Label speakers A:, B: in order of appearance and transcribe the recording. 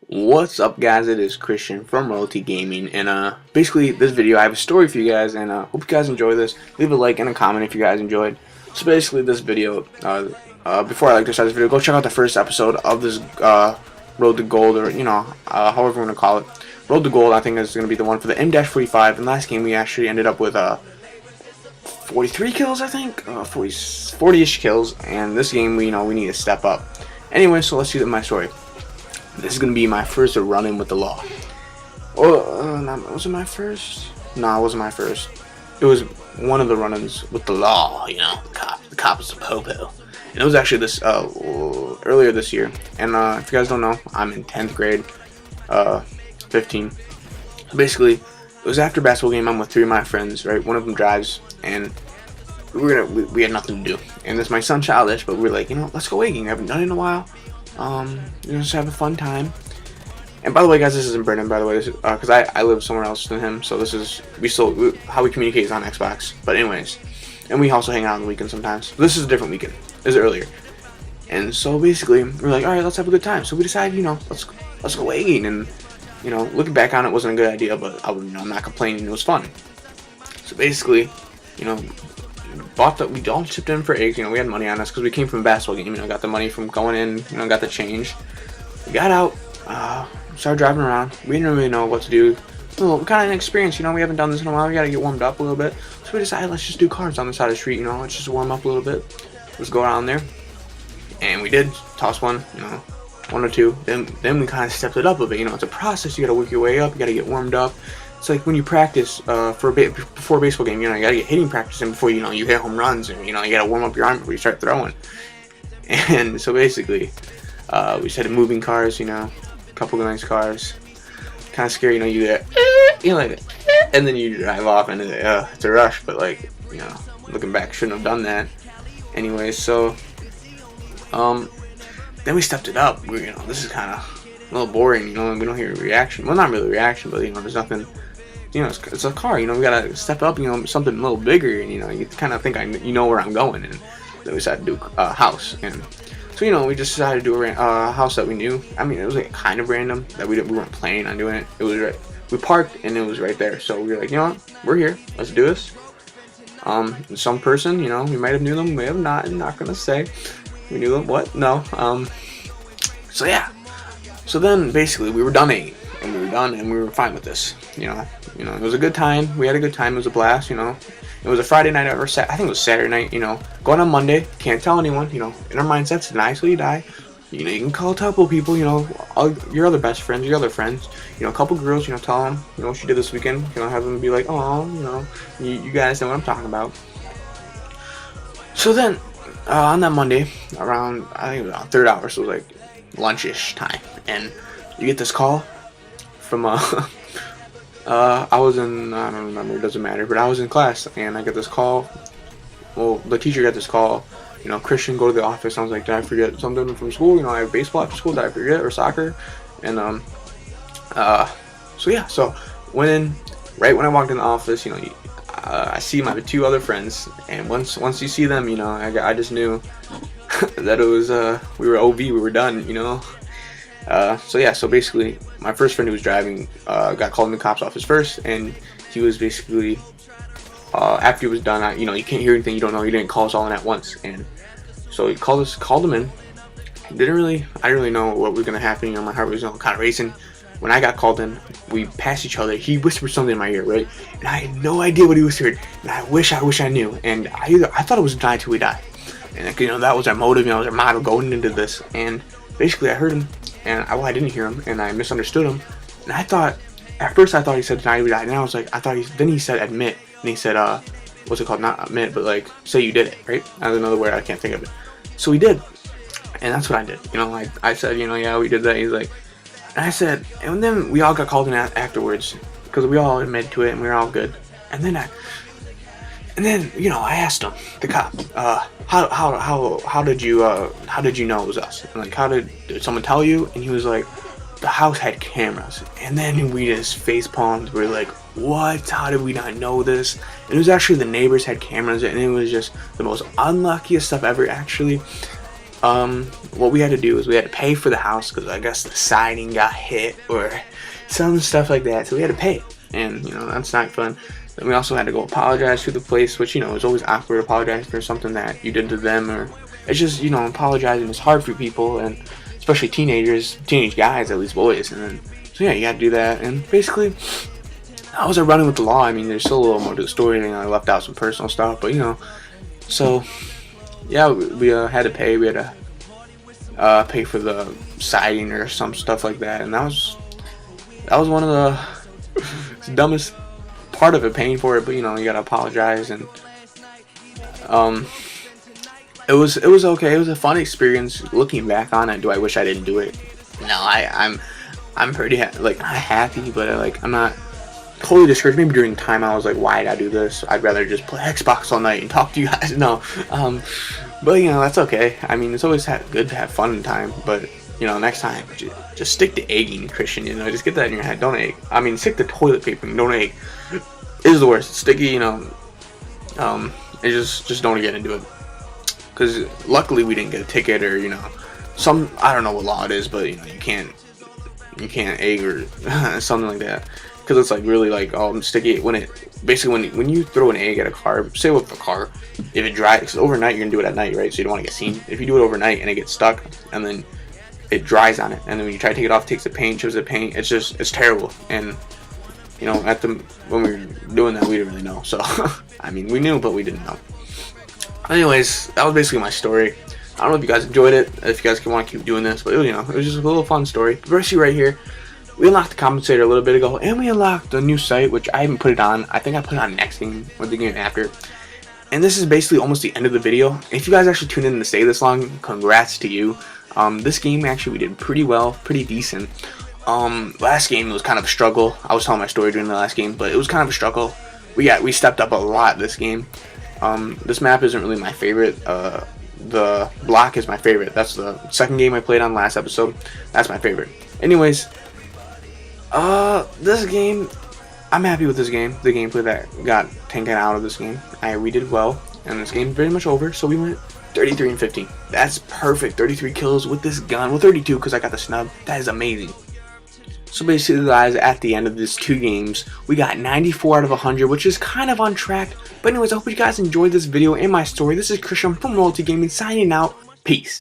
A: What's up, guys? It is Christian from RoyalTGaming, and basically this video I have a story for you guys, and hope you guys enjoy this. Leave a like and a comment if you guys enjoyed. So basically this video, before I start this video, go check out the first episode of this Road to Gold, or however you want to call it. Road to Gold, I think, is going to be the one for the M-45. And last game we actually ended up with 43 kills, I think, 40-ish kills, and this game we need to step up. Anyway, so let's see my story. This is going to be my first run-in with the law. Was it my first? No, it wasn't my first. It was one of the run-ins with the law, the cop is a po-po. And it was actually this, earlier this year. And if you guys don't know, I'm in 10th grade, 15. So basically, it was after a basketball game. I'm with 3 of my friends, right? One of them drives, and we had nothing to do. And this might sound childish, but we were like, let's go waking. I haven't done it in a while. Just have a fun time. And by the way, guys, this isn't Brendan, by the way, because I live somewhere else than him, so this is how we communicate is on Xbox. But anyways, and we also hang out on the weekend sometimes. But this is a different weekend. This is earlier. And so basically we're like, all right, let's have a good time. So we decided, let's go eating. And looking back on it, wasn't a good idea, but I'm not complaining. It was fun. So basically, we all chipped in for eggs. We had money on us because we came from a basketball game. Got the money from going in. Got the change. We got out. Started driving around. We didn't really know what to do. Well, kind of inexperienced. We haven't done this in a while. We gotta get warmed up a little bit. So we decided, let's just do cars on the side of the street. Let's just warm up a little bit. Let's go around there. And we did toss one. One or two. Then we kind of stepped it up a bit. It's a process. You gotta work your way up. You gotta get warmed up. It's like when you practice before a baseball game. You gotta get hitting practice in before you hit home runs, and you gotta warm up your arm before you start throwing. And so basically, we started moving cars. A couple of nice cars. Kind of scary. You get and then you drive off, and it's a rush. But looking back, shouldn't have done that. Anyway, so then we stepped it up. This is kind of a little boring. We don't hear a reaction. Well, not really a reaction, but there's nothing. It's a car. We gotta step up. Something a little bigger, and you kind of think where I'm going. And then we decided to do a house, and so we just decided to do a house that we knew. I mean, it was kind of random that we weren't planning on doing it. It was right. We parked, and it was right there. So we were like, we're here. Let's do this. Some person, we might have knew them, we may have not. I'm not gonna say. We knew them. What? No. So yeah. So then basically we were done eating, and we were done, and we were fine with this. It was a good time. We had a good time. It was a blast. It was a Friday night I think it was Saturday night. Going on Monday. Can't tell anyone. In our mindsets, deny till you die. You can call a couple people. All your other best friends, your other friends. A couple girls. Tell them. What you did this weekend. Have them be like, oh, you guys know what I'm talking about. So then. On that Monday, around, I think it was around 3rd hour, so it was lunch-ish time, and you get this call from, I don't remember, it doesn't matter, but I was in class, and I get this call. Well, the teacher got this call, Christian, go to the office. I was like, did I forget something from school? I have baseball after school, did I forget, or soccer? And, so yeah, so went in, right when I walked in the office, I see my 2 other friends, and once you see them, I just knew that it was we were OV, we were done, so yeah, so basically my first friend who was driving got called in the cop's office first, and he was basically after he was done, you can't hear anything, you don't know, he didn't call us all in at once, and so he called him in. I didn't really know what was gonna happen. My heart was kind of racing. When I got called in, we passed each other. He whispered something in my ear, right? And I had no idea what he whispered. And I wish I knew. And I thought it was die till we die. And that was our motive. That was our motto going into this. And basically, I heard him, and I didn't hear him, and I misunderstood him. And at first I thought he said die till we die. And I was like, then he said admit, and he said what's it called? Not admit, but say you did it, right? That's another word, I can't think of it. So we did, and that's what I did. I said, yeah, we did that. He's like. And I said, and then we all got called in afterwards because we all admitted to it and we were all good. And then I asked him, the cop, how did you know it was us? And did someone tell you? And he was like, the house had cameras. And then we just face palmed. We were like, what? How did we not know this? And it was actually the neighbors had cameras, and it was just the most unluckiest stuff ever. Actually, what we had to do is we had to pay for the house because I guess the siding got hit or some stuff like that, so we had to pay it, and you know, that's not fun. Then we also had to go apologize to the place, which, you know, is always awkward, apologizing for something that you did to them, or it's just, you know, apologizing is hard for people, and especially teenagers, teenage guys, at least boys. And then, so yeah, you gotta do that. And basically, I was running with the law. I mean, there's still a little more to the story, and I left out some personal stuff, but you know, so yeah, we had to pay. We had to pay for the siding or some stuff like that, and that was one of the dumbest part of it, paying for it. But you know, you gotta apologize, and it was okay. It was a fun experience. Looking back on it, do I wish I didn't do it? No, I'm pretty happy, but I'm not totally discouraged. Maybe during time I was like, why did I do this? I'd rather just play Xbox all night and talk to you guys. No, but you know, that's okay. I mean, it's always good to have fun in time, but you know, next time just stick to egging, Christian. You know, just get that in your head. Don't egg. I mean, stick to toilet paper. Don't egg. It is the worst. It's sticky. You know, and just don't get into it. Because luckily we didn't get a ticket, or you know, I don't know what law it is, but you know, you can't egg or something like that, because it's like really like sticky. When you throw an egg at a car, say with a car, if it dries, because overnight you're gonna do it at night, right? So you don't want to get seen. If you do it overnight and it gets stuck, and then it dries on it, and then when you try to take it off, it takes the paint, chips the paint. It's terrible. And you know, when we were doing that, we didn't really know. So I mean, we knew, but we didn't know. Anyways, that was basically my story. I don't know if you guys enjoyed it, if you guys want to keep doing this, but it was just a little fun story. Firstly, right here, we unlocked the compensator a little bit ago, and we unlocked a new site, which I haven't put it on. I think I put it on next game or the game after. And this is basically almost the end of the video. If you guys actually tuned in to stay this long, congrats to you. This game, actually, we did pretty well, pretty decent. Last game was kind of a struggle. I was telling my story during the last game, but it was kind of a struggle. We stepped up a lot this game. This map isn't really my favorite. The block is my favorite. That's the second game I played on last episode. That's my favorite. Anyways, this game, I'm happy with this game. The gameplay that got taken out of this game, we did well, and this game pretty much over. So we went 33 and 15. That's perfect. 33 kills with this gun. Well, 32 because I got the snub. That is amazing. So basically, guys, at the end of these 2 games, we got 94 out of 100, which is kind of on track. But anyways, I hope you guys enjoyed this video and my story. This is Christian from RoyalTGaming signing out. Peace.